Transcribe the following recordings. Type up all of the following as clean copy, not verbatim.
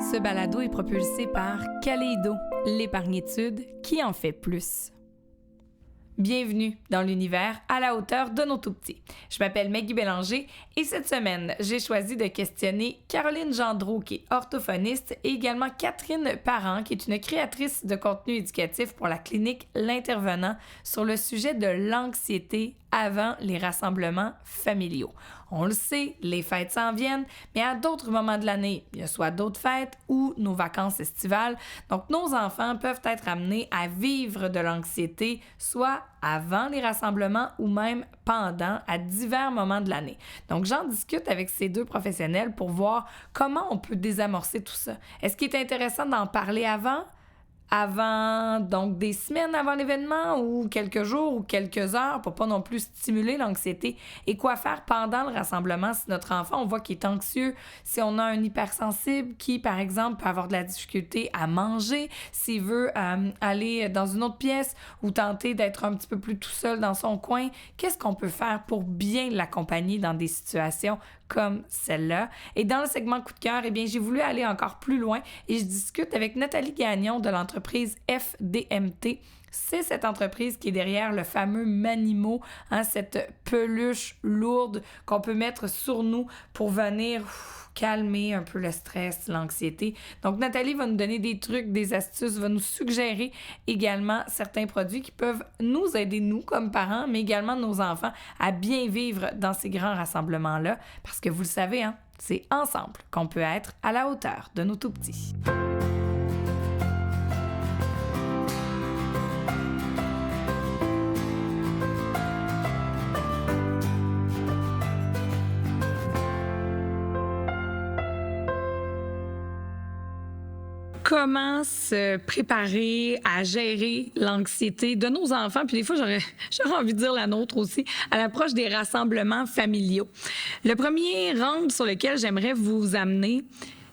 Ce balado est propulsé par Kaleido, l'épargnitude qui en fait plus. Bienvenue dans l'univers à la hauteur de nos tout-petits. Je m'appelle Maggie Bélanger et cette semaine, j'ai choisi de questionner Caroline Gendreau, qui est orthophoniste, et également Catherine Parent, qui est une créatrice de contenu éducatif pour la clinique L'Intervenant, sur le sujet de l'anxiété avant les rassemblements familiaux. On le sait, les fêtes s'en viennent, mais à d'autres moments de l'année, il y a soit d'autres fêtes ou nos vacances estivales. Donc, nos enfants peuvent être amenés à vivre de l'anxiété, soit avant les rassemblements ou même pendant, à divers moments de l'année. Donc, j'en discute avec ces deux professionnels pour voir comment on peut désamorcer tout ça. Est-ce qu'il est intéressant d'en parler avant, donc des semaines avant l'événement ou quelques jours ou quelques heures pour pas non plus stimuler l'anxiété? Et quoi faire pendant le rassemblement si notre enfant, on voit qu'il est anxieux, si on a un hypersensible qui, par exemple, peut avoir de la difficulté à manger, s'il veut aller dans une autre pièce ou tenter d'être un petit peu plus tout seul dans son coin, qu'est-ce qu'on peut faire pour bien l'accompagner dans des situations comme celle-là? Et dans le segment coup de cœur, eh bien, j'ai voulu aller encore plus loin et je discute avec Nathalie Gagnon de l'entreprise FDMT. C'est cette entreprise qui est derrière le fameux Manimo, cette peluche lourde qu'on peut mettre sur nous pour venir calmer un peu le stress, l'anxiété. Donc, Nathalie va nous donner des trucs, des astuces, va nous suggérer également certains produits qui peuvent nous aider, nous, comme parents, mais également nos enfants, à bien vivre dans ces grands rassemblements-là. Parce que vous le savez, c'est ensemble qu'on peut être à la hauteur de nos tout-petits. Comment se préparer à gérer l'anxiété de nos enfants, puis des fois, j'aurais envie de dire la nôtre aussi, à l'approche des rassemblements familiaux. Le premier angle sur lequel j'aimerais vous amener,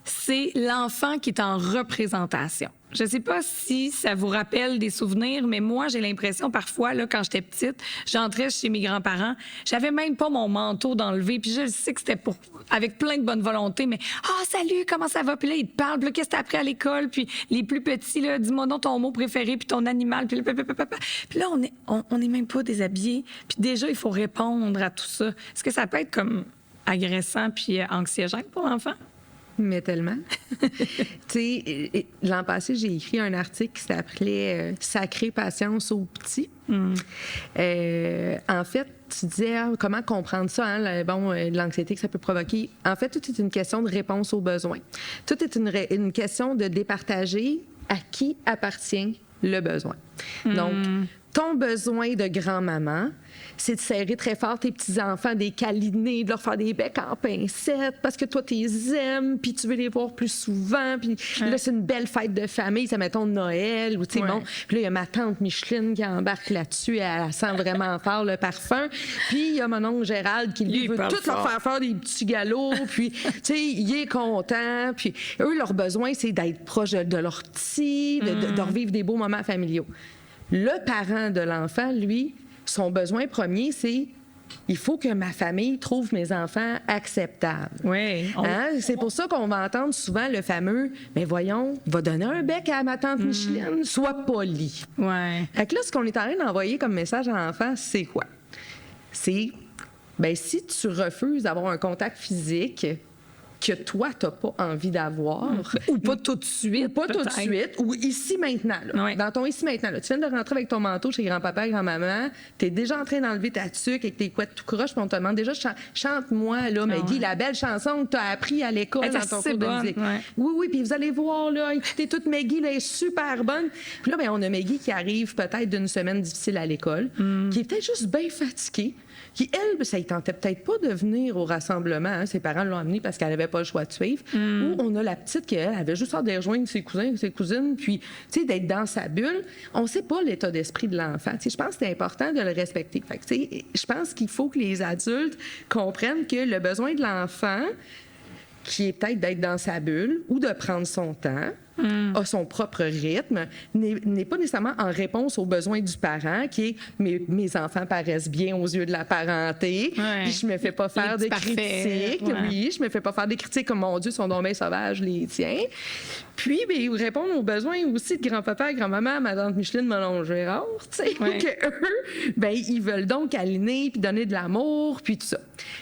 c'est l'enfant qui est en représentation. Je ne sais pas si ça vous rappelle des souvenirs, mais moi, j'ai l'impression parfois, là, quand j'étais petite, j'entrais chez mes grands-parents, j'avais même pas mon manteau d'enlever, puis je sais que c'était avec plein de bonne volonté, mais « Ah, salut, comment ça va? » Puis là, ils te parlent, puis là, qu'est-ce que t'as appris à l'école? Puis les plus petits, là, dis-moi donc ton mot préféré, puis ton animal, puis là, on est même pas déshabillés, puis déjà, il faut répondre à tout ça. Est-ce que ça peut être comme agressant puis anxiogène pour l'enfant? Mais tellement. Tu sais, l'an passé, j'ai écrit un article qui s'appelait Sacrée patience aux petits. En fait, tu disais comment comprendre ça, l'anxiété que ça peut provoquer. En fait, tout est une question de réponse aux besoins. Tout est une question de départager à qui appartient le besoin. Donc, ton besoin de grand-maman, c'est de serrer très fort tes petits-enfants, des câliner, de leur faire des becs en pincettes parce que toi, tu les aimes, puis tu veux les voir plus souvent, puis là, c'est une belle fête de famille, ça mettons Noël, ou tu sais, bon. Puis là, il y a ma tante Micheline qui embarque là-dessus, elle sent vraiment fort le parfum. Puis il y a mon oncle Gérald qui, lui, veut tout leur faire des petits galops, puis, tu sais, il est content, puis eux, leur besoin, c'est d'être proche de leurs petits, de revivre des beaux moments familiaux. Le parent de l'enfant, lui, son besoin premier, c'est il faut que ma famille trouve mes enfants acceptables. Oui. C'est pour ça qu'on va entendre souvent le fameux mais voyons, va donner un bec à ma tante Micheline, sois poli. Ouais. Fait que là, ce qu'on est en train d'envoyer comme message à l'enfant, c'est quoi? C'est si tu refuses d'avoir un contact physique que toi, tu n'as pas envie d'avoir. Ou pas tout de suite. Ou pas tout de suite. Ou ici, maintenant. Là. Dans ton ici, maintenant. Là. Tu viens de rentrer avec ton manteau chez grand-papa et grand-maman. Tu es déjà en train d'enlever ta tuque avec tes couettes tout croche. Puis on te demande déjà, chante-moi, là, Maggie, la belle chanson que tu as appris à l'école dans ton cours de musique. Ouais. Oui. Puis vous allez voir, là, écoutez toute Maggie, là, elle est super bonne. Puis là, on a Maggie qui arrive peut-être d'une semaine difficile à l'école, qui est peut-être juste bien fatiguée. Qui, elle, ça ne tentait peut-être pas de venir au rassemblement. Ses parents l'ont amenée parce qu'elle n'avait pas le choix de suivre. Ou on a la petite qui, elle, avait juste hâte de rejoindre ses cousins et ses cousines, puis, tu sais, d'être dans sa bulle. On ne sait pas l'état d'esprit de l'enfant. Je pense que c'est important de le respecter. Fait que, tu sais, je pense qu'il faut que les adultes comprennent que le besoin de l'enfant, qui est peut-être d'être dans sa bulle ou de prendre son temps, a son propre rythme, n'est pas nécessairement en réponse aux besoins du parent, qui est mes enfants paraissent bien aux yeux de la parenté, puis je me fais pas faire de critiques. Oui, je me fais pas faire des critiques comme mon Dieu, sont donc bien sauvages, les tiens. Puis, bien, ils répondent aux besoins aussi de grand-papa, grand-maman, ma tante Micheline, Molon Gérard, tu sais, que eux, bien, ils veulent donc câliner, puis donner de l'amour, puis tout ça.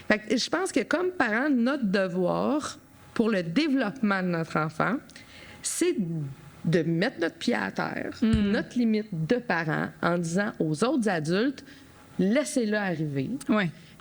Fait que je pense que comme parents, notre devoir pour le développement de notre enfant, c'est de mettre notre pied à terre, notre limite de parents, en disant aux autres adultes, laissez-le arriver,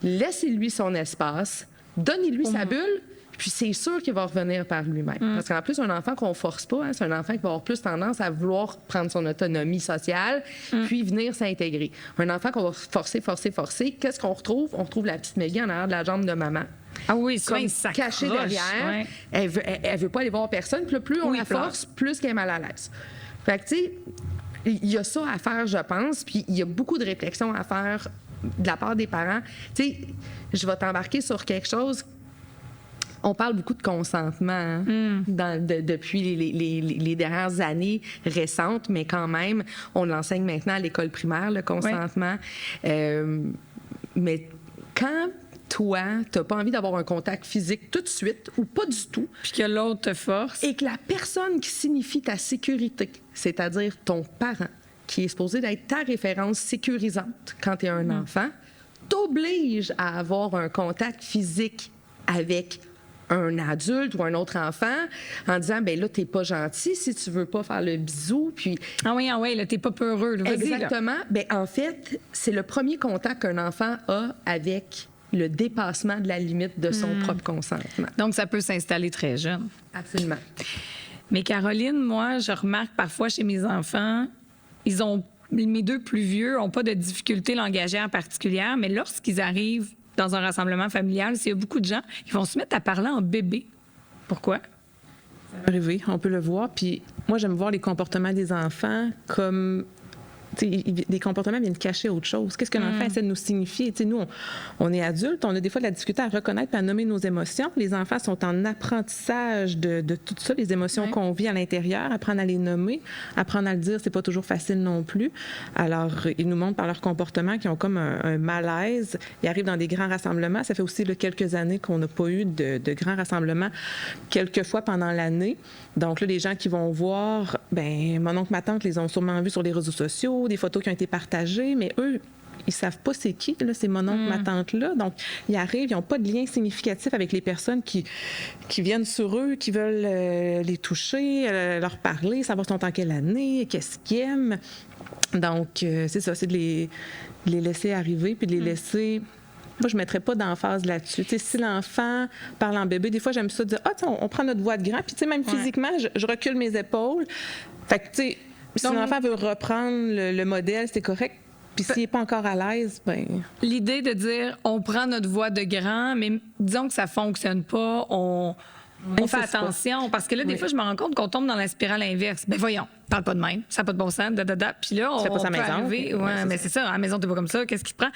laissez-lui son espace, donnez-lui sa bulle, puis c'est sûr qu'il va revenir par lui-même. Parce qu'en plus, un enfant qu'on force pas, c'est un enfant qui va avoir plus tendance à vouloir prendre son autonomie sociale, puis venir s'intégrer. Un enfant qu'on va forcer, qu'est-ce qu'on retrouve? On retrouve la petite Maggie en arrière de la jambe de maman. Ah oui, comme cachée derrière. Elle veut pas aller voir personne. Puis là, plus on la force, plus qu'elle est mal à l'aise. Fait que, tu sais, il y a ça à faire, je pense. Puis il y a beaucoup de réflexions à faire de la part des parents. Tu sais, je vais t'embarquer sur quelque chose. On parle beaucoup de consentement depuis les dernières années récentes, mais quand même, on l'enseigne maintenant à l'école primaire, le consentement. Mais quand toi, tu n'as pas envie d'avoir un contact physique tout de suite ou pas du tout. Puis que l'autre te force. Et que la personne qui signifie ta sécurité, c'est-à-dire ton parent, qui est supposé d'être ta référence sécurisante quand tu es un enfant, t'oblige à avoir un contact physique avec un adulte ou un autre enfant en disant, ben là, t'es pas gentil si tu veux pas faire le bisou, puis... Ah oui, là, t'es pas peureux. Là, exactement. Ben en fait, c'est le premier contact qu'un enfant a avec le dépassement de la limite de son propre consentement. Donc, ça peut s'installer très jeune. Absolument. Mais Caroline, moi, je remarque parfois chez mes enfants, mes deux plus vieux n'ont pas de difficultés langagières particulières, mais lorsqu'ils arrivent dans un rassemblement familial, s'il y a beaucoup de gens, ils vont se mettre à parler en bébé. Pourquoi? Ça peut arriver, on peut le voir. Puis moi, j'aime voir les comportements des enfants comme... des comportements viennent cacher autre chose. Qu'est-ce que l'enfant essaie de nous signifier? Nous, on est adultes, on a des fois de la difficulté à reconnaître et à nommer nos émotions. Les enfants sont en apprentissage de tout ça, les émotions qu'on vit à l'intérieur, apprendre à les nommer, apprendre à le dire, c'est pas toujours facile non plus. Alors, ils nous montrent par leur comportement qu'ils ont comme un malaise. Ils arrivent dans des grands rassemblements. Ça fait aussi quelques années qu'on n'a pas eu de grands rassemblements, quelques fois pendant l'année. Donc là, les gens qui vont voir, ben mon oncle, ma tante les ont sûrement vus sur les réseaux sociaux, des photos qui ont été partagées, mais eux, ils savent pas c'est qui, là, c'est mon oncle, ma tante-là. Donc, ils arrivent, ils n'ont pas de lien significatif avec les personnes qui viennent sur eux, qui veulent les toucher, leur parler, savoir sont en quelle année, qu'est-ce qu'ils aiment. Donc, c'est ça, c'est de les laisser arriver, puis de les laisser... Moi, je ne mettrais pas d'emphase là-dessus. T'sais, si l'enfant parle en bébé, des fois, j'aime ça dire « Ah, on prend notre voix de grand. » Puis, même physiquement, je recule mes épaules. Fait que, tu sais, si l'enfant veut reprendre le modèle, c'est correct. Puis s'il n'est pas encore à l'aise, ben... L'idée de dire on prend notre voix de grand, mais disons que ça ne fonctionne pas, on fait attention. Parce que là, des fois, je me rends compte qu'on tombe dans la spirale inverse. Ben voyons, parle pas de même, ça n'a pas de bon sens, Puis là, on peut arriver... Ouais, mais c'est ça, à la maison, t'es pas comme ça, qu'est-ce qui te prend?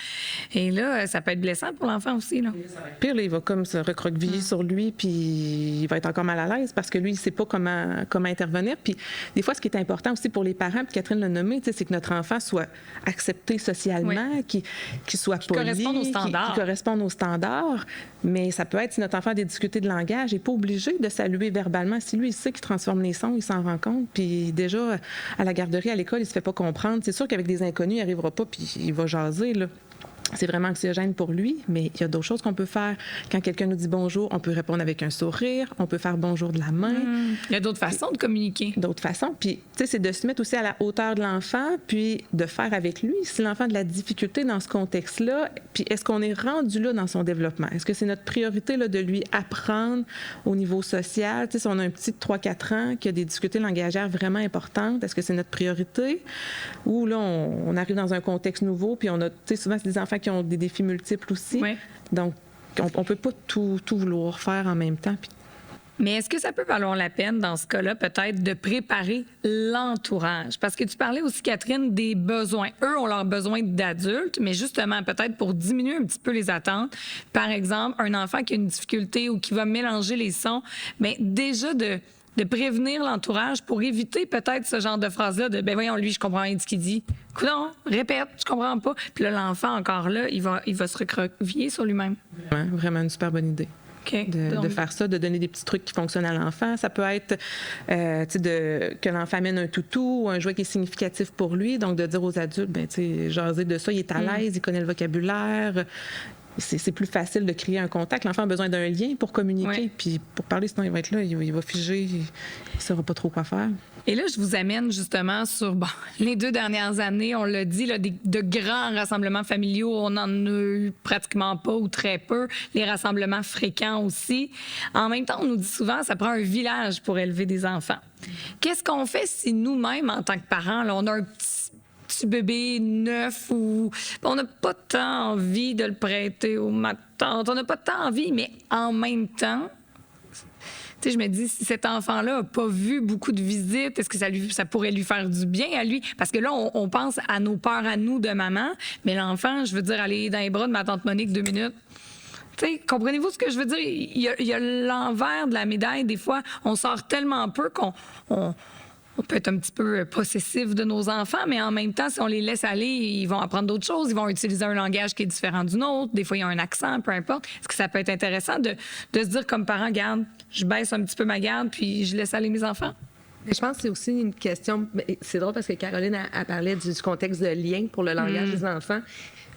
Et là, ça peut être blessant pour l'enfant aussi, là. Pire, là, il va comme se recroqueviller sur lui, puis il va être encore mal à l'aise parce que lui, il sait pas comment intervenir. Puis des fois, ce qui est important aussi pour les parents, puis Catherine l'a nommé, c'est que notre enfant soit accepté socialement, qu'il soit poli, corresponde aux standards. Qu'il corresponde aux standards. Mais ça peut être, si notre enfant a des difficultés de langage, il n'est pas obligé de saluer verbalement. Si lui, il sait qu'il transforme les sons, il s'en rend compte. Puis déjà, à la garderie, à l'école, il se fait pas comprendre. C'est sûr qu'avec des inconnus, il n'arrivera pas, puis il va jaser, là. C'est vraiment anxiogène pour lui, mais il y a d'autres choses qu'on peut faire. Quand quelqu'un nous dit bonjour, on peut répondre avec un sourire, on peut faire bonjour de la main. Il y a d'autres façons de communiquer. D'autres façons. Puis, tu sais, c'est de se mettre aussi à la hauteur de l'enfant, puis de faire avec lui. Si l'enfant a de la difficulté dans ce contexte-là, puis est-ce qu'on est rendu là dans son développement? Est-ce que c'est notre priorité là, de lui apprendre au niveau social? Tu sais, si on a un petit de 3-4 ans qui a des difficultés langagières vraiment importantes, est-ce que c'est notre priorité? Ou là, on arrive dans un contexte nouveau, puis on a, tu sais, souvent, c'est des enfants qui ont des défis multiples aussi. Oui. Donc, on peut pas tout vouloir faire en même temps. Puis... Mais est-ce que ça peut valoir la peine, dans ce cas-là, peut-être, de préparer l'entourage? Parce que tu parlais aussi, Catherine, des besoins. Eux ont leurs besoins d'adultes, mais justement, peut-être pour diminuer un petit peu les attentes. Par exemple, un enfant qui a une difficulté ou qui va mélanger les sons, bien, déjà de de prévenir l'entourage pour éviter peut-être ce genre de phrase-là de « ben voyons, lui, je comprends rien de ce qu'il dit. Non, répète, je comprends pas. » Puis là, l'enfant, encore là, il va se recroqueviller sur lui-même. Vraiment une super bonne idée. Okay. De faire ça, de donner des petits trucs qui fonctionnent à l'enfant. Ça peut être que l'enfant amène un toutou ou un jouet qui est significatif pour lui. Donc, de dire aux adultes, jaser de ça, il est à l'aise, il connaît le vocabulaire. C'est plus facile de créer un contact. L'enfant a besoin d'un lien pour communiquer. Puis pour parler, sinon, il va être là, il va figer, il ne saura pas trop quoi faire. Et là, je vous amène justement sur les 2 dernières années, on l'a dit, là, de grands rassemblements familiaux, on n'en a eu pratiquement pas ou très peu. Les rassemblements fréquents aussi. En même temps, on nous dit souvent, ça prend un village pour élever des enfants. Qu'est-ce qu'on fait si nous-mêmes, en tant que parents, là, on a un petit bébé neuf ou on n'a pas tant envie de le prêter aux matantes, on n'a pas tant envie, mais en même temps, tu sais, je me dis, si cet enfant-là n'a pas vu beaucoup de visites, est-ce que ça pourrait lui faire du bien à lui? Parce que là, on pense à nos peurs à nous de maman, mais l'enfant, je veux dire, aller dans les bras de ma tante Monique 2 minutes. Tu sais, comprenez-vous ce que je veux dire? Il y a l'envers de la médaille. Des fois, on sort tellement peu qu'on peut être un petit peu possessif de nos enfants, mais en même temps, si on les laisse aller, ils vont apprendre d'autres choses, ils vont utiliser un langage qui est différent du nôtre. Des fois, il y a un accent, peu importe. Est-ce que ça peut être intéressant de se dire comme parent, garde, je baisse un petit peu ma garde, puis je laisse aller mes enfants? Je pense que c'est aussi une question... C'est drôle parce que Caroline elle parlait du contexte de lien pour le langage des enfants.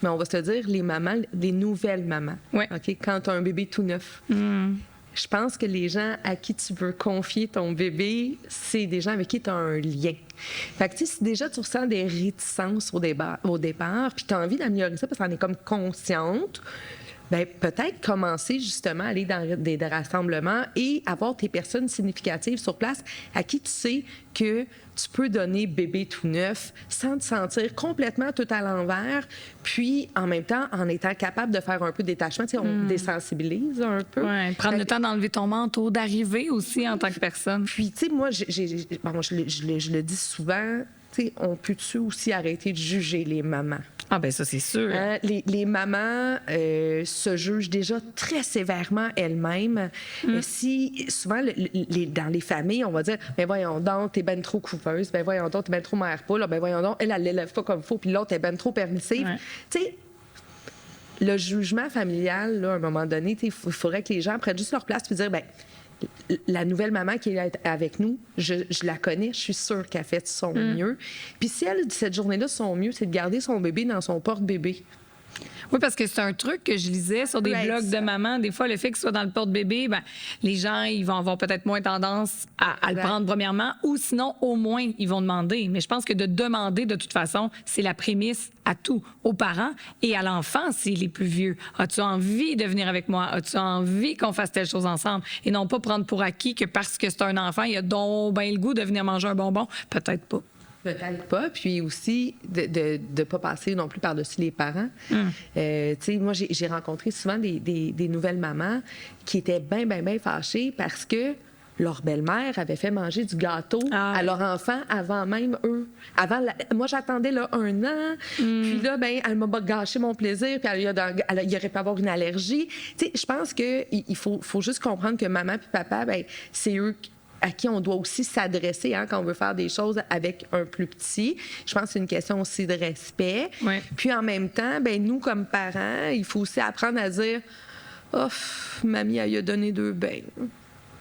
Mais on va se dire, les mamans, les nouvelles mamans, OK, quand tu as un bébé tout neuf, je pense que les gens à qui tu veux confier ton bébé, c'est des gens avec qui tu as un lien. Fait que, tu sais, si déjà tu ressens des réticences au départ, puis tu as envie d'améliorer ça parce qu'on est comme consciente, bien, peut-être commencer justement à aller dans des rassemblements et avoir tes personnes significatives sur place à qui tu sais que tu peux donner bébé tout neuf sans te sentir complètement tout à l'envers, puis en même temps, en étant capable de faire un peu de détachement, tu sais, on désensibilise un peu. Oui, prendre le temps d'enlever ton manteau, d'arriver aussi en tant que personne. Puis, tu sais, moi, je le dis souvent, tu sais, on peut-tu aussi arrêter de juger les mamans? Ah ben ça, c'est sûr. Les mamans se jugent déjà très sévèrement elles-mêmes. Si, souvent, dans les familles, on va dire « Ben voyons donc, t'es ben trop couveuse. Ben voyons donc, t'es ben trop mère-poule. Ben voyons donc, elle l'élève pas comme il faut. Puis l'autre, elle est ben trop permissive. Ouais. » Tu sais, le jugement familial, là, à un moment donné, il faudrait que les gens prennent juste leur place puis dire « Ben la nouvelle maman qui est avec nous, je la connais, je suis sûre qu'elle fait de son mieux. » Puis si elle, cette journée-là, son mieux, c'est de garder son bébé dans son porte-bébé. Oui, parce que c'est un truc que je lisais sur des blogs de maman. Des fois, le fait qu'il soit dans le porte-bébé, ben, les gens, ils vont avoir peut-être moins tendance à le prendre premièrement, ou sinon, au moins, ils vont demander. Mais je pense que de demander, de toute façon, c'est la prémisse à tout, aux parents et à l'enfant, s'il est plus vieux. As-tu envie de venir avec moi? As-tu envie qu'on fasse telle chose ensemble? Et non pas prendre pour acquis que parce que c'est un enfant, il a donc bien le goût de venir manger un bonbon. Peut-être pas. Peut-être pas. Puis aussi, de ne pas passer non plus par-dessus les parents. Tu sais, moi, j'ai rencontré souvent des nouvelles mamans qui étaient bien fâchées parce que leur belle-mère avait fait manger du gâteau à leur enfant avant même eux. Moi, j'attendais là 1 an. Puis là, ben, elle m'a gâché mon plaisir. Puis il aurait pu avoir une allergie. Tu sais, je pense qu'il faut juste comprendre que maman puis papa, ben, c'est eux à qui on doit aussi s'adresser quand on veut faire des choses avec un plus petit. Je pense que c'est une question aussi de respect. Ouais. Puis en même temps, ben nous, comme parents, il faut aussi apprendre à dire « Oh, mamie, elle a donné 2 bains.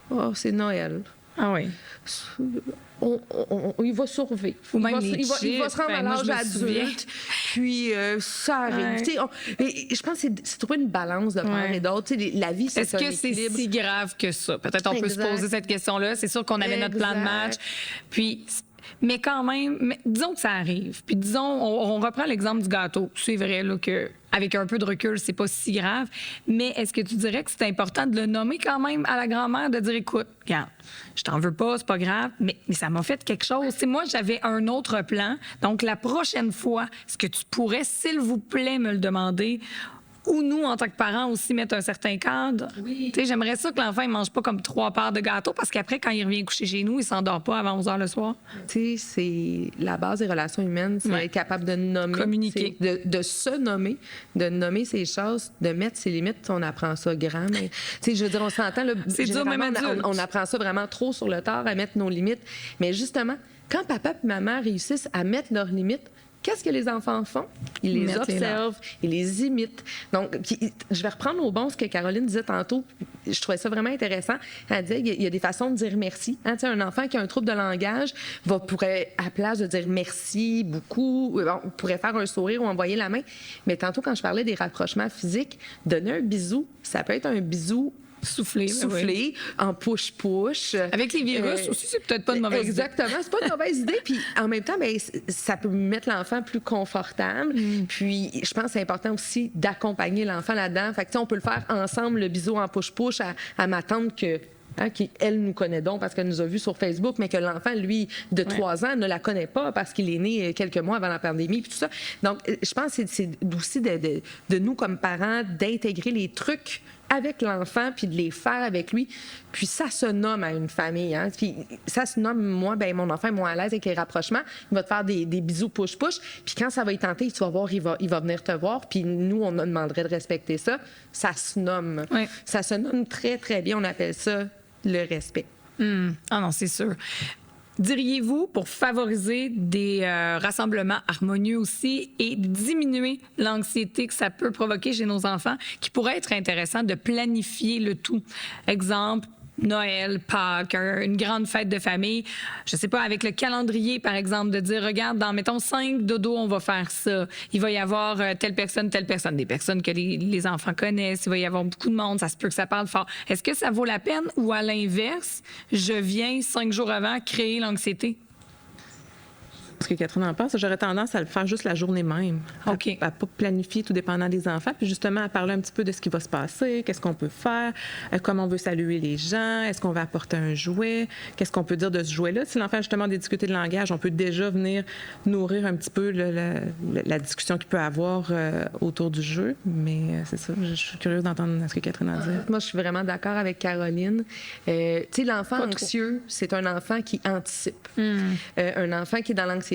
Oh, c'est Noël. » Ah oui. Il va survivre. Il va se rendre à l'âge adulte. Puis ça arrive. Ouais. Je pense que c'est trouver une balance de part et d'autre. La vie, c'est un équilibre. Est-ce que c'est si grave que ça? Peut-être on peut se poser cette question-là. C'est sûr qu'on avait notre plan de match. Puis... Mais quand même, disons que ça arrive. Puis disons, on reprend l'exemple du gâteau. C'est vrai là, qu'avec un peu de recul, c'est pas si grave. Mais est-ce que tu dirais que c'est important de le nommer quand même à la grand-mère, de dire, écoute, regarde, je t'en veux pas, c'est pas grave, mais ça m'a fait quelque chose. T'sais, moi, j'avais un autre plan. Donc, la prochaine fois, est-ce que tu pourrais, s'il vous plaît, me le demander? ou nous, en tant que parents, aussi mettre un certain cadre. Oui. Tu sais, j'aimerais ça que l'enfant, il mange pas comme 3 parts de gâteau parce qu'après, quand il revient coucher chez nous, il s'endort pas avant 11 h le soir. Tu sais, c'est la base des relations humaines, c'est être capable de nommer. Communiquer. De se nommer, de nommer ses choses, de mettre ses limites. On apprend ça grand, mais tu sais, je veux dire, on s'entend, là, c'est dur, même adulte. on apprend ça vraiment trop sur le tard, à mettre nos limites. Mais justement, quand papa et maman réussissent à mettre leurs limites, qu'est-ce que les enfants font? Ils les observent, ils les imitent. Donc, je vais reprendre au bon ce que Caroline disait tantôt. Je trouvais ça vraiment intéressant. Elle disait qu'il y a des façons de dire merci. Hein, tu sais, un enfant qui a un trouble de langage pourrait, à la place de dire merci beaucoup, pourrait faire un sourire ou envoyer la main. Mais tantôt, quand je parlais des rapprochements physiques, donner un bisou, ça peut être un bisou souffler, oui. en push-push. Avec les virus aussi, c'est peut-être pas une mauvaise idée. Exactement, c'est pas une mauvaise idée. Puis en même temps, bien, ça peut mettre l'enfant plus confortable. Puis je pense que c'est important aussi d'accompagner l'enfant là-dedans. Fait que, on peut le faire ensemble, le bisou en push-push à ma tante qui, elle, nous connaît donc parce qu'elle nous a vus sur Facebook, mais que l'enfant, lui, de 3 ans, ne la connaît pas parce qu'il est né quelques mois avant la pandémie, puis tout ça. Donc, je pense que c'est aussi de nous, comme parents, d'intégrer les trucs avec l'enfant, puis de les faire avec lui. Puis ça se nomme à une famille. Hein? Puis ça se nomme, moi, ben mon enfant est moins à l'aise avec les rapprochements. Il va te faire des bisous push-push. Puis quand ça va y tenter, tu vas voir, il va venir te voir. Puis nous, on demanderait de respecter ça. Ça se nomme. Oui. Ça se nomme très, très bien. On appelle ça le respect. Ah non, c'est sûr. Diriez-vous, pour favoriser des rassemblements harmonieux aussi et diminuer l'anxiété que ça peut provoquer chez nos enfants, qu'il pourrait être intéressant de planifier le tout? Exemple, Noël, Pâques, une grande fête de famille. Je sais pas, avec le calendrier, par exemple, de dire, regarde, dans, mettons, 5 dodos, on va faire ça. Il va y avoir telle personne, des personnes que les enfants connaissent. Il va y avoir beaucoup de monde. Ça se peut que ça parle fort. Est-ce que ça vaut la peine ou, à l'inverse, je viens 5 jours avant créer l'anxiété? Ce que Catherine en pense, j'aurais tendance à le faire juste la journée même. OK. À pas planifier tout dépendant des enfants, puis justement à parler un petit peu de ce qui va se passer, qu'est-ce qu'on peut faire, comment on veut saluer les gens, est-ce qu'on va apporter un jouet, qu'est-ce qu'on peut dire de ce jouet-là. Si l'enfant a justement des difficultés de langage, on peut déjà venir nourrir un petit peu la discussion qu'il peut avoir autour du jeu. Mais c'est ça, je suis curieuse d'entendre ce que Catherine a dit. Moi, je suis vraiment d'accord avec Caroline. Tu sais, l'enfant anxieux, c'est un enfant qui anticipe. Un enfant qui est dans l'anxiété,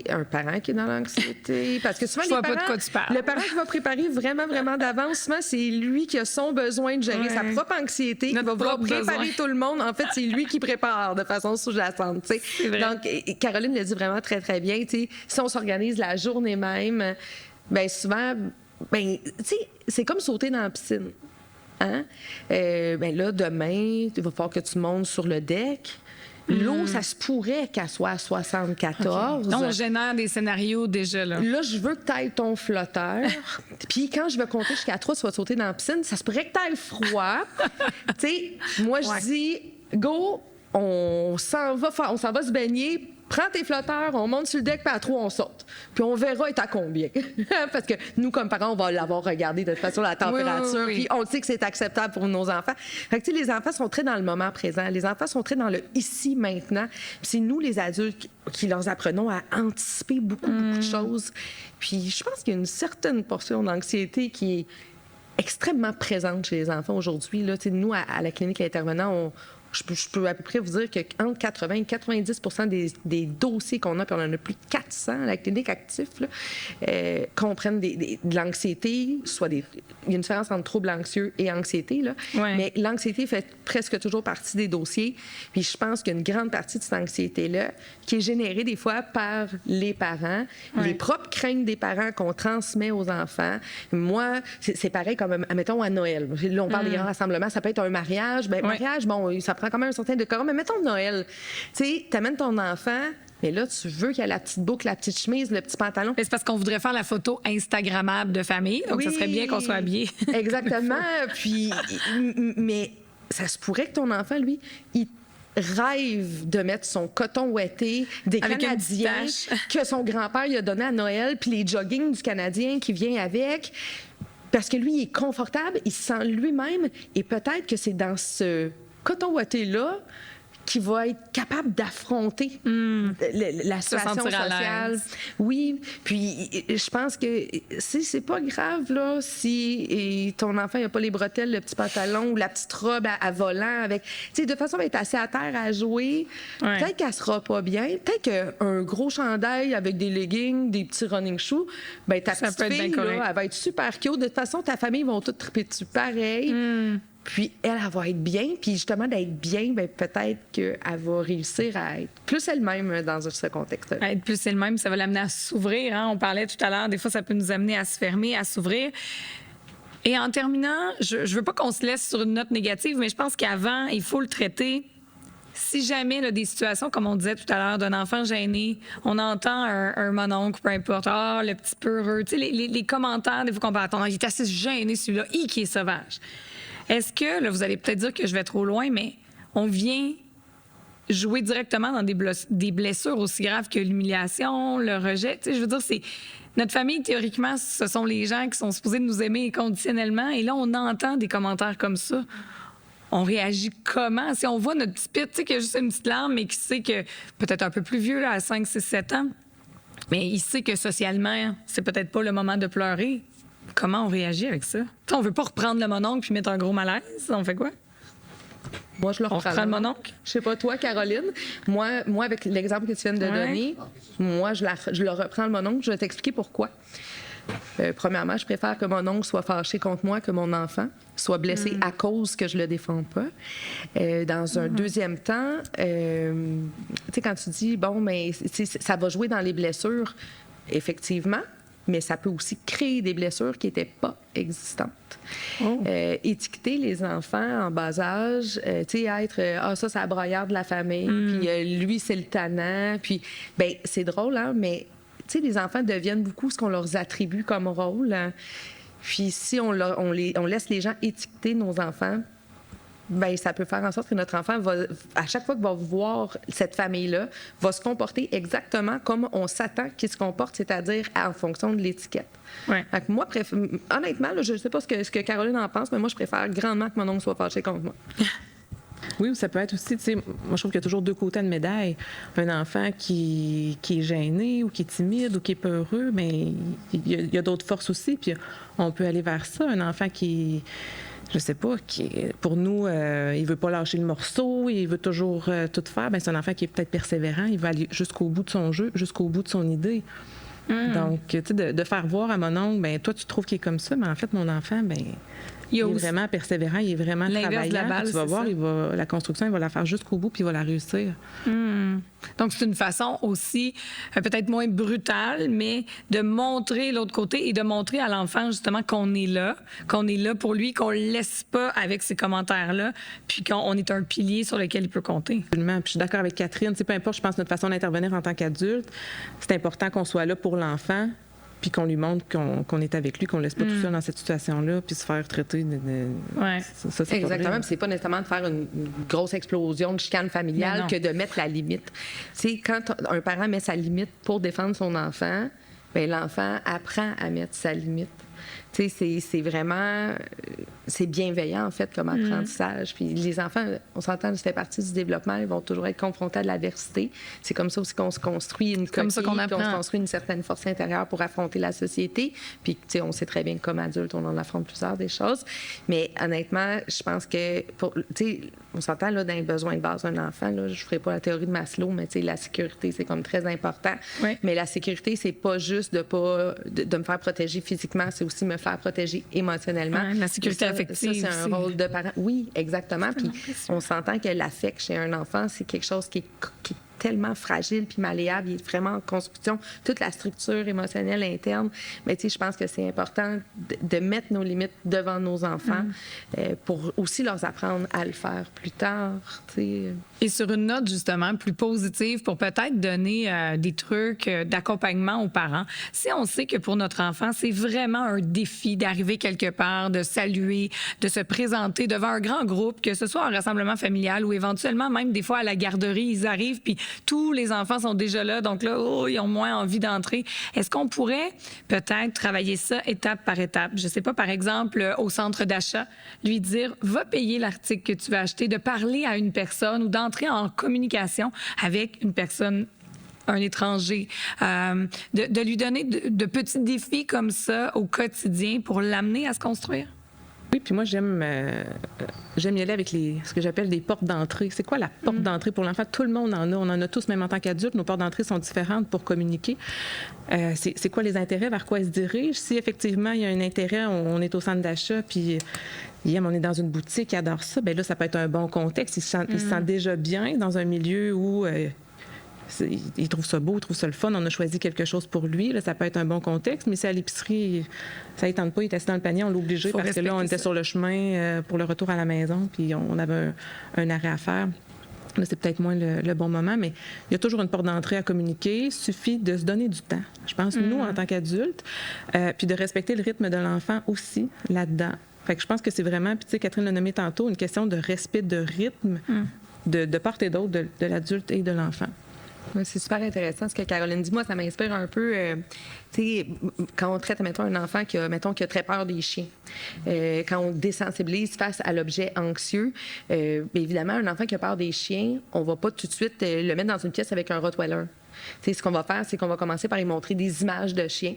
un parent qui est dans l'anxiété. Parce que souvent, je vois pas de quoi tu parles. Le parent qui va préparer vraiment, vraiment d'avance, souvent, c'est lui qui a son besoin de gérer sa propre anxiété, qui va préparer tout le monde. En fait, c'est lui qui prépare de façon sous-jacente. Donc, Caroline l'a dit vraiment très, très bien. T'sais, si on s'organise la journée même, bien souvent, tu sais, c'est comme sauter dans la piscine. Hein? Ben là, demain, il va falloir que tu montes sur le deck. L'eau, ça se pourrait qu'elle soit à 74. Okay. Donc, on génère des scénarios déjà, là. Là, je veux que tu ailles ton flotteur. Puis quand je vais compter jusqu'à 3, tu vas sauter dans la piscine. Ça se pourrait que tu ailles froid. Tu sais, moi, je dis, go, on s'en va se baigner. Prends tes flotteurs, on monte sur le deck, puis à 3, on saute. Puis on verra, est à combien. Parce que nous, comme parents, on va l'avoir regardé de toute façon, la température. Oui. Puis on sait que c'est acceptable pour nos enfants. Fait que, tu sais, les enfants sont très dans le moment présent. Les enfants sont très dans le ici, maintenant. Puis c'est nous, les adultes, qui leur apprenons à anticiper beaucoup de choses. Puis je pense qu'il y a une certaine portion d'anxiété qui est extrêmement présente chez les enfants aujourd'hui. Là, tu sais, nous, à la clinique intervenant, je peux à peu près vous dire qu'entre 80 et 90 des dossiers qu'on a, puis on en a plus de 400 à la clinique actif, comprennent de l'anxiété, il y a une différence entre trouble anxieux et anxiété, là. Ouais. Mais l'anxiété fait presque toujours partie des dossiers. Puis je pense qu'il y a une grande partie de cette anxiété-là qui est générée des fois par les parents, les propres craintes des parents qu'on transmet aux enfants. Moi, c'est pareil comme, admettons, à Noël. Là, on parle des grands rassemblements, ça peut être un mariage. Bien, mariage, bon, ça prend quand même un certain décorum, mais mettons Noël. Tu sais, t'amènes ton enfant, mais là, tu veux qu'il y ait la petite boucle, la petite chemise, le petit pantalon. Mais c'est parce qu'on voudrait faire la photo Instagrammable de famille, donc ça serait bien qu'on soit habillés. Exactement. Puis, mais ça se pourrait que ton enfant, lui, il rêve de mettre son coton ouetté des avec Canadiens que son grand-père lui a donné à Noël, puis les joggings du Canadien qui vient avec. Parce que lui, il est confortable, il se sent lui-même, et peut-être que c'est dans ce coton ouaté-là qui va être capable d'affronter la situation sociale. Oui, puis je pense que c'est pas grave là si ton enfant n'a pas les bretelles, le petit pantalon ou la petite robe à volant avec, tu sais, de toute façon, elle va être assez à terre à jouer. Ouais. Peut-être qu'elle sera pas bien. Peut-être qu'un gros chandail avec des leggings, des petits running shoes, ben ta Ça petite peut être bien fille, correct. là, elle va être super cute. De toute façon, ta famille vont toutes triper dessus pareil. Puis elle va être bien. Puis justement, d'être bien, ben peut-être qu'elle va réussir à être plus elle-même dans ce contexte-là. Être plus elle-même, ça va l'amener à s'ouvrir. Hein? On parlait tout à l'heure, des fois, ça peut nous amener à se fermer, à s'ouvrir. Et en terminant, je veux pas qu'on se laisse sur une note négative, mais je pense qu'avant, il faut le traiter. Si jamais là, des situations, comme on disait tout à l'heure, d'un enfant gêné, on entend un mononcle, peu importe, le petit peureux, tu sais, les commentaires, des fois qu'on peut attendre, il est assez gêné celui-là, qui est sauvage. Est-ce que, là, vous allez peut-être dire que je vais trop loin, mais on vient jouer directement dans des blessures aussi graves que l'humiliation, le rejet? Tu sais, je veux dire, c'est... Notre famille, théoriquement, ce sont les gens qui sont supposés nous aimer inconditionnellement, et là, on entend des commentaires comme ça. On réagit comment? Si on voit notre petit pit, tu sais, qui a juste une petite larme, mais qui sait que, peut-être un peu plus vieux, là, à 5, 6, 7 ans, mais il sait que socialement, c'est peut-être pas le moment de pleurer. Comment on réagit avec ça? T'sais, on veut pas reprendre le mononcle puis mettre un gros malaise. On fait quoi? Moi, je le reprends. On reprend le mononcle? Je sais pas, toi, Caroline. Moi, avec l'exemple que tu viens de donner, moi, je le reprends le mononcle. Je vais t'expliquer pourquoi. Premièrement, je préfère que mon oncle soit fâché contre moi que mon enfant soit blessé à cause que je le défends pas. Dans un deuxième temps, tu sais, quand tu dis, bon, mais ça va jouer dans les blessures, effectivement, mais ça peut aussi créer des blessures qui n'étaient pas existantes. Étiqueter les enfants en bas âge, tu sais, être ça, c'est la broyarde de la famille, puis lui, c'est le tannant, puis, bien, c'est drôle, hein, mais tu sais, les enfants deviennent beaucoup ce qu'on leur attribue comme rôle. Hein. Puis si on laisse les gens étiqueter nos enfants, bien, ça peut faire en sorte que notre enfant va, à chaque fois qu'il va voir cette famille-là, va se comporter exactement comme on s'attend qu'il se comporte, c'est-à-dire en fonction de l'étiquette. Ouais. Fait que moi, honnêtement, là, je ne sais pas ce que Caroline en pense, mais moi, je préfère grandement que mon oncle soit fâché contre moi. Oui, ça peut être aussi, tu sais, moi, je trouve qu'il y a toujours deux côtés de médaille. Un enfant qui est gêné ou qui est timide ou qui est peureux, mais il y a d'autres forces aussi, puis on peut aller vers ça. Un enfant qui, je sais pas, pour nous, il veut pas lâcher le morceau, il veut toujours tout faire, bien, c'est un enfant qui est peut-être persévérant, il va aller jusqu'au bout de son jeu, jusqu'au bout de son idée. Donc, tu sais, de faire voir à mon oncle, bien, toi, tu trouves qu'il est comme ça, mais en fait, mon enfant, bien... Il est vraiment persévérant, il est vraiment l'inverse de la travaillant. balle, Tu vas voir, ça. la construction, il va la faire jusqu'au bout, puis il va la réussir. Donc, c'est une façon aussi, peut-être moins brutale, mais de montrer l'autre côté et de montrer à l'enfant, justement, qu'on est là pour lui, qu'on le laisse pas avec ces commentaires-là, puis qu'on est un pilier sur lequel il peut compter. Absolument. Puis je suis d'accord avec Catherine. Peu importe, je pense, notre façon d'intervenir en tant qu'adulte, c'est important qu'on soit là pour l'enfant, puis qu'on lui montre qu'on est avec lui, qu'on ne laisse pas tout seul dans cette situation-là, puis se faire traiter de... Ouais. Ça, c'est Exactement. pas Puis c'est pas nécessairement de faire une grosse explosion de chicane familiale que de mettre la limite. C'est quand un parent met sa limite pour défendre son enfant, bien, l'enfant apprend à mettre sa limite. Tu sais, c'est vraiment... C'est bienveillant, en fait, comme apprentissage. Puis les enfants, on s'entend, ça fait partie du développement, ils vont toujours être confrontés à de l'adversité. C'est comme ça aussi qu'on se construit une coquille, ça qu'on apprend. puis on se construit une certaine force intérieure pour affronter la société. Puis, tu sais, on sait très bien que comme adulte, on en affronte plusieurs des choses. Mais honnêtement, je pense que, tu sais, on s'entend, là, dans les besoins de base d'un enfant, là, je ne ferai pas la théorie de Maslow, mais tu sais, la sécurité, c'est comme très important. Oui. Mais la sécurité, c'est pas juste de me faire protéger physiquement, c'est aussi me faire protéger émotionnellement. Ouais, la sécurité affective Ça, c'est un aussi. rôle de parent. Oui, exactement. Puis on s'entend que l'affect chez un enfant, c'est quelque chose qui est tellement fragile puis malléable. Il est vraiment en construction. Toute la structure émotionnelle interne. Mais tu sais, je pense que c'est important de mettre nos limites devant nos enfants pour aussi leur apprendre à le faire plus tard. Tu sais. Et sur une note, justement, plus positive, pour peut-être donner des trucs d'accompagnement aux parents, si on sait que pour notre enfant, c'est vraiment un défi d'arriver quelque part, de saluer, de se présenter devant un grand groupe, que ce soit un rassemblement familial ou éventuellement même des fois à la garderie, ils arrivent, puis tous les enfants sont déjà là, donc là, ils ont moins envie d'entrer. Est-ce qu'on pourrait peut-être travailler ça étape par étape? Je sais pas, par exemple, au centre d'achat, lui dire, va payer l'article que tu vas acheter, de parler à une personne ou d'entrer en communication avec une personne, un étranger, de lui donner de petits défis comme ça au quotidien pour l'amener à se construire? Oui, puis moi, j'aime y aller avec ce que j'appelle des portes d'entrée. C'est quoi la porte d'entrée pour l'enfant? Tout le monde en a. On en a tous, même en tant qu'adulte. Nos portes d'entrée sont différentes pour communiquer. C'est quoi les intérêts? Vers quoi ils se dirigent? Si effectivement, il y a un intérêt, on est au centre d'achat, puis on est dans une boutique, il adore ça, bien là, ça peut être un bon contexte. Il se sent déjà bien dans un milieu où... il trouve ça beau, il trouve ça le fun. On a choisi quelque chose pour lui. Là, ça peut être un bon contexte, mais si à l'épicerie, ça ne tente pas, il est assis dans le panier, on l'a obligé parce que là, on était sur le chemin pour le retour à la maison, puis on avait un arrêt à faire. Là, c'est peut-être moins le bon moment, mais il y a toujours une porte d'entrée à communiquer. Il suffit de se donner du temps. Je pense, nous, en tant qu'adultes, puis de respecter le rythme de l'enfant aussi là-dedans. Fait que je pense que c'est vraiment, puis tu sais, Catherine l'a nommé tantôt, une question de respect de rythme de part et d'autre de l'adulte et de l'enfant. Oui, c'est super intéressant ce que Caroline dit. Moi, ça m'inspire un peu, tu sais, quand on traite, mettons, un enfant qui a très peur des chiens, quand on désensibilise face à l'objet anxieux, bien évidemment, un enfant qui a peur des chiens, on va pas tout de suite le mettre dans une pièce avec un Rottweiler. T'sais, ce qu'on va faire, c'est qu'on va commencer par lui montrer des images de chiens.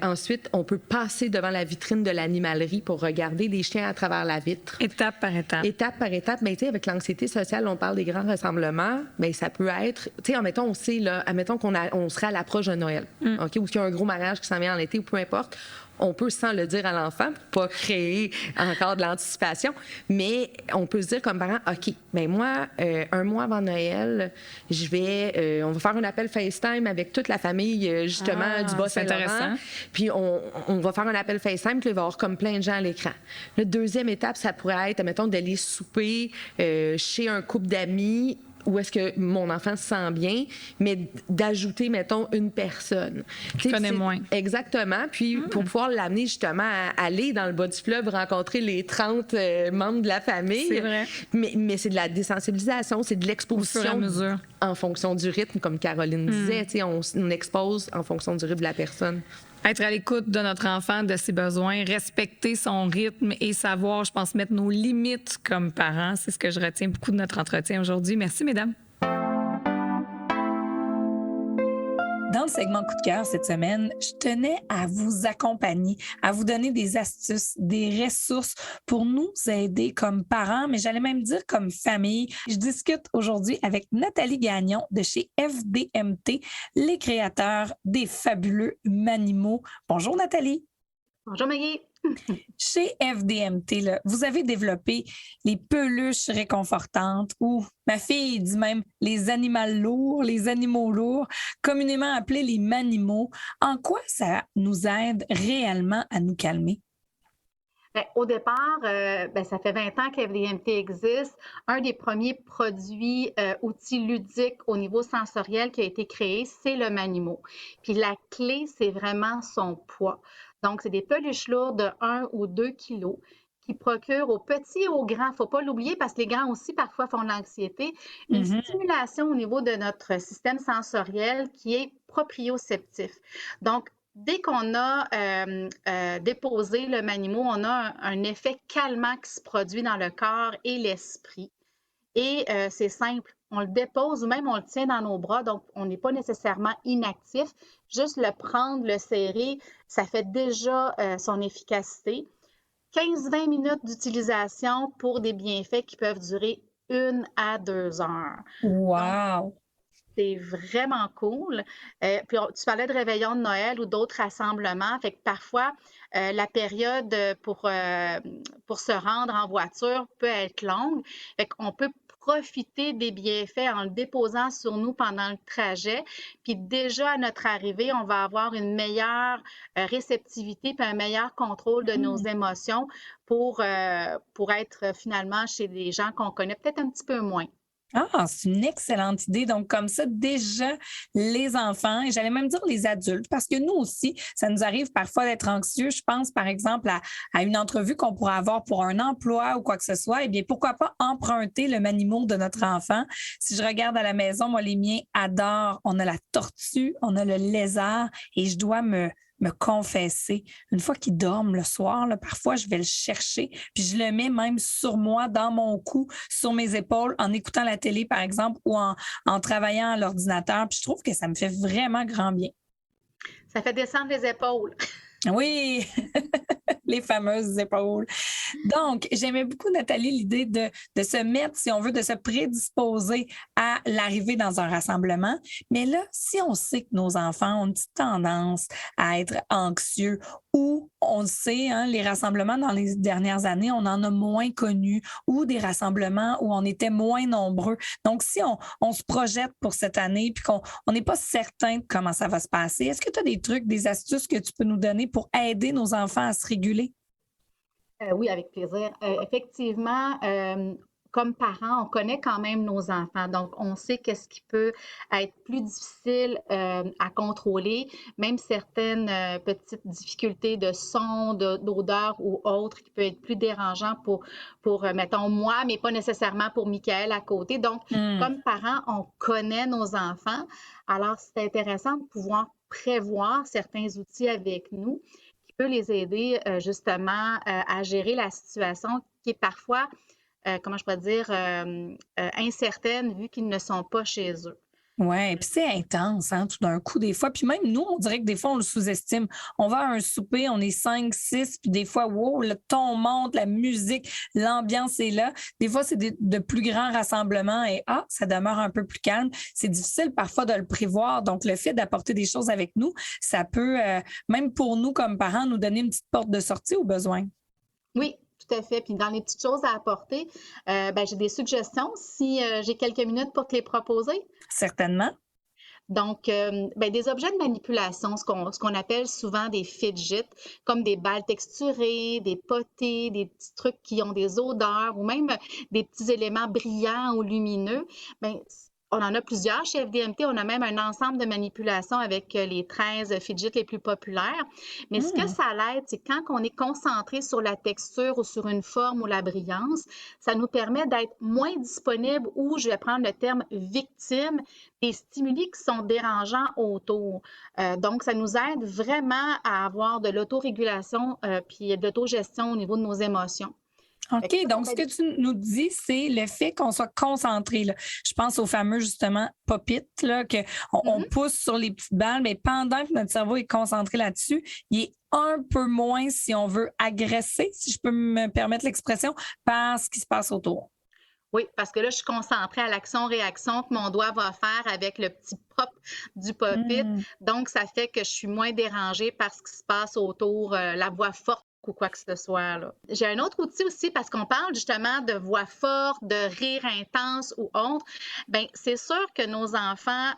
Ensuite, on peut passer devant la vitrine de l'animalerie pour regarder des chiens à travers la vitre. Étape par étape. Étape par étape. Mais avec l'anxiété sociale, on parle des grands rassemblements. Bien, ça peut être... Admettons, on sait, là, admettons on serait à l'approche de Noël, OK, ou qu'il y a un gros mariage qui s'en vient en été, ou peu importe. On peut, sans le dire à l'enfant, pour pas créer encore de l'anticipation, mais on peut se dire comme parent, OK, bien moi, un mois avant Noël, on va faire un appel FaceTime avec toute la famille, justement, du Bas-Saint-Laurent. Puis on va faire un appel FaceTime, puis il va y avoir comme plein de gens à l'écran. La deuxième étape, ça pourrait être, mettons, d'aller souper chez un couple d'amis où est-ce que mon enfant se sent bien, mais d'ajouter, mettons, une personne. Je connais moins. Exactement. Puis pour pouvoir l'amener justement à aller dans le bas du fleuve, rencontrer les 30 membres de la famille. C'est vrai. Mais c'est de la désensibilisation, c'est de l'exposition. Au fur et à mesure. En fonction du rythme, comme Caroline disait. On expose en fonction du rythme de la personne. Être à l'écoute de notre enfant, de ses besoins, respecter son rythme et savoir, je pense, mettre nos limites comme parents. C'est ce que je retiens beaucoup de notre entretien aujourd'hui. Merci, mesdames. Dans le segment Coup de cœur cette semaine, je tenais à vous accompagner, à vous donner des astuces, des ressources pour nous aider comme parents, mais j'allais même dire comme famille. Je discute aujourd'hui avec Nathalie Gagnon de chez FDMT, les créateurs des fabuleux Manimaux. Bonjour Nathalie. Bonjour Maggie. Chez FDMT, là, vous avez développé les peluches réconfortantes ou, ma fille dit même, les animaux lourds, communément appelés les Manimaux. En quoi ça nous aide réellement à nous calmer? Bien, au départ, ça fait 20 ans qu'FDMT existe. Un des premiers produits, outils ludiques au niveau sensoriel qui a été créé, c'est le Manimo. Puis la clé, c'est vraiment son poids. Donc, c'est des peluches lourdes de 1 ou 2 kilos qui procurent aux petits et aux grands, il ne faut pas l'oublier parce que les grands aussi parfois font de l'anxiété, une stimulation au niveau de notre système sensoriel qui est proprioceptif. Donc, dès qu'on a déposé le Manimo, on a un effet calmant qui se produit dans le corps et l'esprit. Et c'est simple, on le dépose ou même on le tient dans nos bras, donc on n'est pas nécessairement inactif. Juste le prendre, le serrer, ça fait déjà son efficacité. 15-20 minutes d'utilisation pour des bienfaits qui peuvent durer 1 à 2 heures. Wow! Donc, c'est vraiment cool. Puis tu parlais de réveillon de Noël ou d'autres rassemblements. Fait que parfois, la période pour se rendre en voiture peut être longue. Fait qu'on peut profiter des bienfaits en le déposant sur nous pendant le trajet. Puis déjà, à notre arrivée, on va avoir une meilleure réceptivité puis un meilleur contrôle de nos émotions pour être finalement chez des gens qu'on connaît peut-être un petit peu moins. Ah, c'est une excellente idée. Donc, comme ça, déjà, les enfants, et j'allais même dire les adultes, parce que nous aussi, ça nous arrive parfois d'être anxieux. Je pense, par exemple, à une entrevue qu'on pourrait avoir pour un emploi ou quoi que ce soit. Eh bien, pourquoi pas emprunter le maniement de notre enfant? Si je regarde à la maison, moi, les miens adorent. On a la tortue, on a le lézard, et je dois me confesser. Une fois qu'ils dorment le soir, là, parfois, je vais le chercher, puis je le mets même sur moi, dans mon cou, sur mes épaules, en écoutant la télé, par exemple, ou en travaillant à l'ordinateur. Puis je trouve que ça me fait vraiment grand bien. Ça fait descendre les épaules. Oui, les fameuses épaules. Donc, j'aimais beaucoup, Nathalie, l'idée de se mettre, si on veut, de se prédisposer à l'arrivée dans un rassemblement. Mais là, si on sait que nos enfants ont une petite tendance à être anxieux ou on le sait, hein, les rassemblements dans les dernières années, on en a moins connu ou des rassemblements où on était moins nombreux. Donc, si on se projette pour cette année puis qu'on n'est pas certain de comment ça va se passer, est-ce que tu as des trucs, des astuces que tu peux nous donner pour aider nos enfants à se réguler? Oui, avec plaisir. Effectivement, comme parents, on connaît quand même nos enfants, donc on sait qu'est-ce qui peut être plus difficile à contrôler, même certaines petites difficultés de son, d'odeur ou autres qui peuvent être plus dérangeants pour mettons, moi, mais pas nécessairement pour Michael à côté. Donc, comme parents, on connaît nos enfants. Alors, c'est intéressant de pouvoir prévoir certains outils avec nous qui peut les aider justement à gérer la situation qui est parfois, comment je pourrais dire, incertaine vu qu'ils ne sont pas chez eux. Oui, puis c'est intense, hein, tout d'un coup, des fois. Puis même nous, on dirait que des fois, on le sous-estime. On va à un souper, on est 5, 6, puis des fois, wow, le ton monte, la musique, l'ambiance est là. Des fois, c'est de plus grands rassemblements et ça demeure un peu plus calme. C'est difficile parfois de le prévoir. Donc, le fait d'apporter des choses avec nous, ça peut, même pour nous comme parents, nous donner une petite porte de sortie au besoin. Oui, tout à fait. Puis dans les petites choses à apporter, j'ai des suggestions si j'ai quelques minutes pour te les proposer. Certainement. Donc, des objets de manipulation, ce qu'on appelle souvent des fidgets, comme des balles texturées, des potées, des petits trucs qui ont des odeurs ou même des petits éléments brillants ou lumineux. Bien, on en a plusieurs chez FDMT. On a même un ensemble de manipulations avec les 13 fidgets les plus populaires. Mais ce que ça l'aide, c'est quand on est concentré sur la texture ou sur une forme ou la brillance, ça nous permet d'être moins disponible ou, je vais prendre le terme, victime des stimuli qui sont dérangeants autour. Donc, ça nous aide vraiment à avoir de l'autorégulation puis de l'autogestion au niveau de nos émotions. OK, donc ce que tu nous dis, c'est le fait qu'on soit concentré. Là. Je pense au fameux, justement, pop-it, qu'on pousse sur les petites balles, mais pendant que notre cerveau est concentré là-dessus, il est un peu moins, si on veut, agressé, si je peux me permettre l'expression, par ce qui se passe autour. Oui, parce que là, je suis concentrée à l'action-réaction que mon doigt va faire avec le petit pop du pop-it. Donc, ça fait que je suis moins dérangée par ce qui se passe autour, la voix forte ou quoi que ce soit. Là. J'ai un autre outil aussi parce qu'on parle justement de voix forte, de rire intense ou autre. Bien, c'est sûr que nos enfants,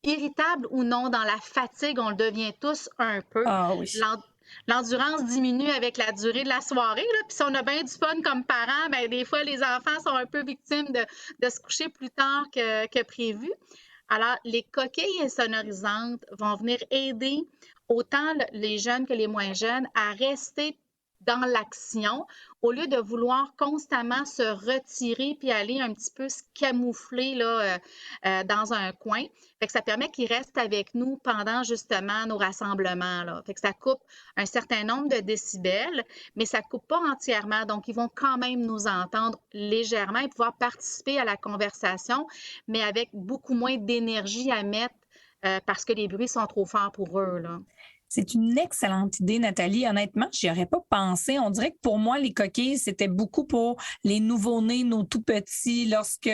irritables ou non, dans la fatigue, on le devient tous un peu. Ah oui. L'endurance diminue avec la durée de la soirée. Là. Puis si on a bien du fun comme parents, bien, des fois, les enfants sont un peu victimes de se coucher plus tard que prévu. Alors, les coquilles insonorisantes vont venir aider autant les jeunes que les moins jeunes à rester dans l'action au lieu de vouloir constamment se retirer puis aller un petit peu se camoufler là, dans un coin. Fait que ça permet qu'ils restent avec nous pendant justement nos rassemblements. Là. Fait que ça coupe un certain nombre de décibels, mais ça ne coupe pas entièrement. Donc, ils vont quand même nous entendre légèrement et pouvoir participer à la conversation, mais avec beaucoup moins d'énergie à mettre parce que les bruits sont trop forts pour eux. Là. C'est une excellente idée, Nathalie. Honnêtement, je n'y aurais pas pensé. On dirait que pour moi, les coquilles, c'était beaucoup pour les nouveau-nés, nos tout petits, lorsque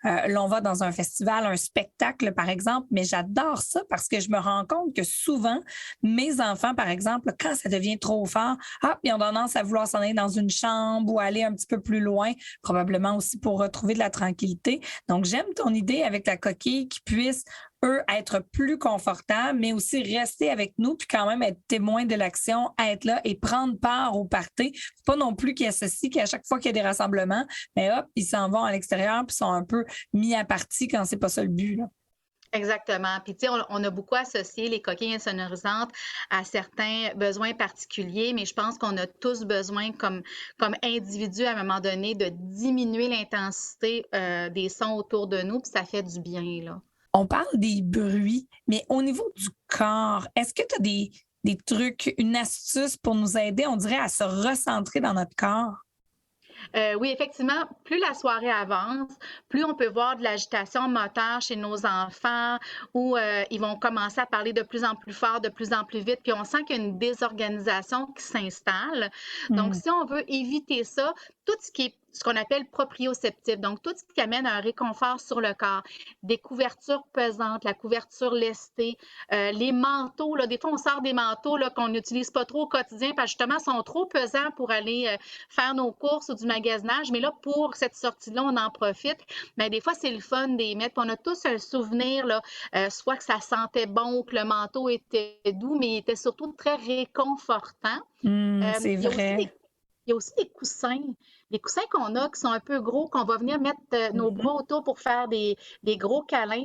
l'on va dans un festival, un spectacle, par exemple. Mais j'adore ça parce que je me rends compte que souvent, mes enfants, par exemple, quand ça devient trop fort, ils ont tendance à vouloir s'en aller dans une chambre ou aller un petit peu plus loin, probablement aussi pour retrouver de la tranquillité. Donc, j'aime ton idée avec la coquille qui puisse eux, être plus confortables, mais aussi rester avec nous, puis quand même être témoins de l'action, être là et prendre part au party. Pas non plus qu'ils associent qu'à chaque fois qu'il y a des rassemblements, mais hop, ils s'en vont à l'extérieur puis sont un peu mis à partie quand c'est pas ça le but, là. Exactement. Puis, tu sais, on a beaucoup associé les coquilles insonorisantes à certains besoins particuliers, mais je pense qu'on a tous besoin, comme individus, à un moment donné, de diminuer l'intensité des sons autour de nous, puis ça fait du bien, là. On parle des bruits, mais au niveau du corps, est-ce que tu as des trucs, une astuce pour nous aider, on dirait, à se recentrer dans notre corps? Oui, effectivement, plus la soirée avance, plus on peut voir de l'agitation moteur chez nos enfants où ils vont commencer à parler de plus en plus fort, de plus en plus vite, puis on sent qu'il y a une désorganisation qui s'installe. Donc, si on veut éviter ça, tout ce qui est ce qu'on appelle proprioceptif, donc tout ce qui amène un réconfort sur le corps, des couvertures pesantes, la couverture lestée, les manteaux, là, des fois on sort des manteaux là, qu'on n'utilise pas trop au quotidien parce que justement sont trop pesants pour aller faire nos courses ou du magasinage, mais là pour cette sortie-là, on en profite. Mais des fois c'est le fun d'y mettre. Puis on a tous un souvenir, là, soit que ça sentait bon, que le manteau était doux, mais il était surtout très réconfortant. C'est vrai. Il y a aussi des coussins. Les coussins qu'on a qui sont un peu gros, qu'on va venir mettre nos bras autour pour faire des gros câlins.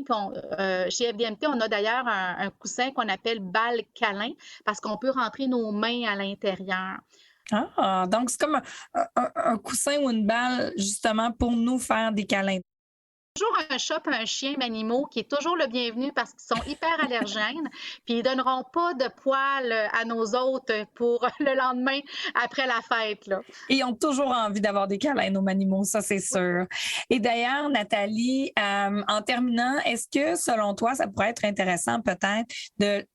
Chez FDMT, on a d'ailleurs un coussin qu'on appelle balle câlin parce qu'on peut rentrer nos mains à l'intérieur. Ah, donc c'est comme un coussin ou une balle, justement, pour nous faire des câlins. Toujours un chat et un chien animaux qui est toujours le bienvenu parce qu'ils sont hyper allergènes, puis ils donneront pas de poils à nos hôtes pour le lendemain après la fête, là. Et ils ont toujours envie d'avoir des câlins, nos animaux, ça c'est sûr. Et d'ailleurs, Nathalie, en terminant, est-ce que selon toi, ça pourrait être intéressant peut-être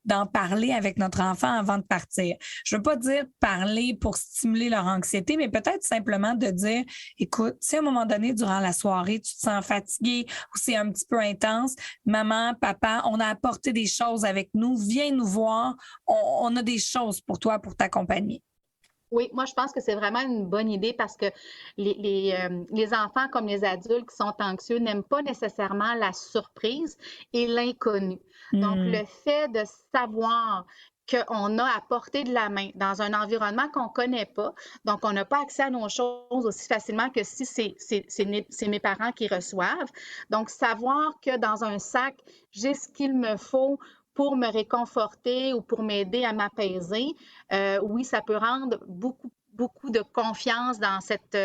d'en parler avec notre enfant avant de partir? Je veux pas dire parler pour stimuler leur anxiété, mais peut-être simplement de dire, écoute, si à un moment donné, durant la soirée, tu te sens fatigué, ou c'est un petit peu intense, maman, papa, on a apporté des choses avec nous, viens nous voir, on a des choses pour toi, pour t'accompagner. Oui, moi, je pense que c'est vraiment une bonne idée parce que les enfants comme les adultes qui sont anxieux n'aiment pas nécessairement la surprise et l'inconnu. Donc, le fait de savoir qu'on a à portée de la main dans un environnement qu'on ne connaît pas, donc on n'a pas accès à nos choses aussi facilement que si c'est mes parents qui reçoivent. Donc, savoir que dans un sac, j'ai ce qu'il me faut pour me réconforter ou pour m'aider à m'apaiser, oui, ça peut rendre beaucoup de confiance dans cette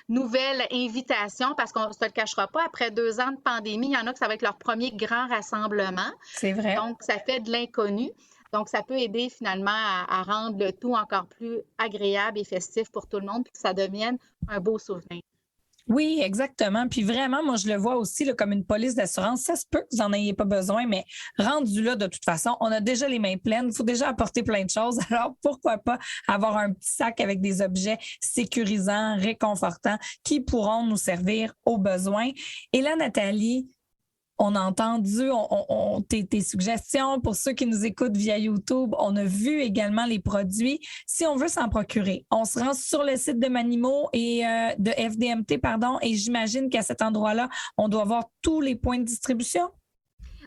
nouvelle invitation parce qu'on ne se le cachera pas, après 2 ans de pandémie, il y en a que ça va être leur premier grand rassemblement. C'est vrai. Donc, ça fait de l'inconnu. Donc, ça peut aider finalement à rendre le tout encore plus agréable et festif pour tout le monde, puis que ça devienne un beau souvenir. Oui, exactement. Puis vraiment, moi, je le vois aussi là, comme une police d'assurance. Ça se peut que vous n'en ayez pas besoin, mais rendu là, de toute façon, on a déjà les mains pleines. Il faut déjà apporter plein de choses. Alors, pourquoi pas avoir un petit sac avec des objets sécurisants, réconfortants, qui pourront nous servir aux besoins. Et là, Nathalie, on a entendu tes suggestions pour ceux qui nous écoutent via YouTube. On a vu également les produits. Si on veut s'en procurer, on se rend sur le site de Manimo et de FDMT, pardon, et j'imagine qu'à cet endroit-là, on doit voir tous les points de distribution.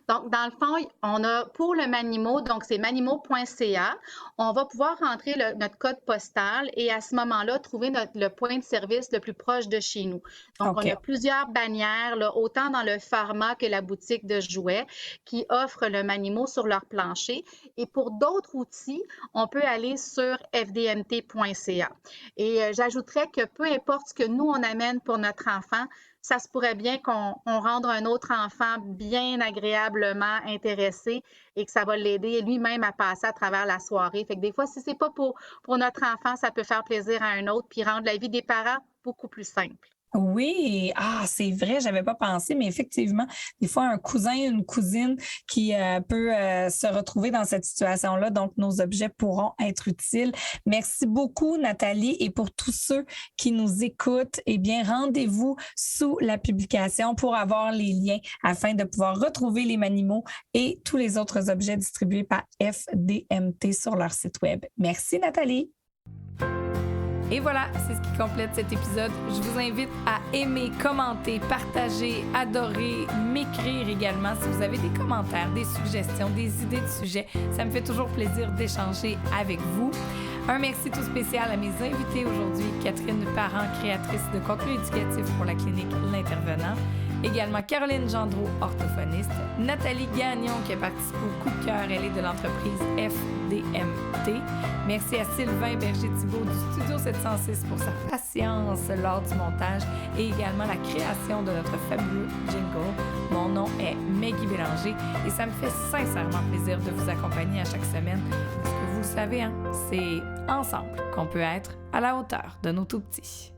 Donc, dans le fond, on a pour le Manimo, donc c'est manimo.ca, on va pouvoir rentrer notre code postal et à ce moment-là, trouver le point de service le plus proche de chez nous. Donc, on a plusieurs bannières, là, autant dans le pharma que la boutique de jouets, qui offrent le Manimo sur leur plancher. Et pour d'autres outils, on peut aller sur fdmt.ca. Et j'ajouterais que peu importe ce que nous, on amène pour notre enfant, ça se pourrait bien qu'on rende un autre enfant bien agréablement intéressé et que ça va l'aider lui-même à passer à travers la soirée. Fait que des fois, si c'est pas pour notre enfant, ça peut faire plaisir à un autre puis rendre la vie des parents beaucoup plus simple. Oui, c'est vrai, j'avais pas pensé, mais effectivement, des fois, un cousin, une cousine qui peut se retrouver dans cette situation-là, donc nos objets pourront être utiles. Merci beaucoup, Nathalie, et pour tous ceux qui nous écoutent, eh bien, rendez-vous sous la publication pour avoir les liens afin de pouvoir retrouver les Manimo et tous les autres objets distribués par FDMT sur leur site web. Merci, Nathalie. Et voilà, c'est ce qui complète cet épisode. Je vous invite à aimer, commenter, partager, adorer, m'écrire également si vous avez des commentaires, des suggestions, des idées de sujets. Ça me fait toujours plaisir d'échanger avec vous. Un merci tout spécial à mes invités aujourd'hui, Catherine Parent, créatrice de contenu éducatif pour la clinique L'Intervenant. Également Caroline Gendreau, orthophoniste. Nathalie Gagnon qui a participé au coup de cœur. Elle est de l'entreprise FDMT. Merci à Sylvain Berger-Thibault du Studio 706 pour sa patience lors du montage et également la création de notre fabuleux jingle. Mon nom est Maggie Bélanger et ça me fait sincèrement plaisir de vous accompagner à chaque semaine parce que vous le savez, c'est ensemble qu'on peut être à la hauteur de nos tout-petits.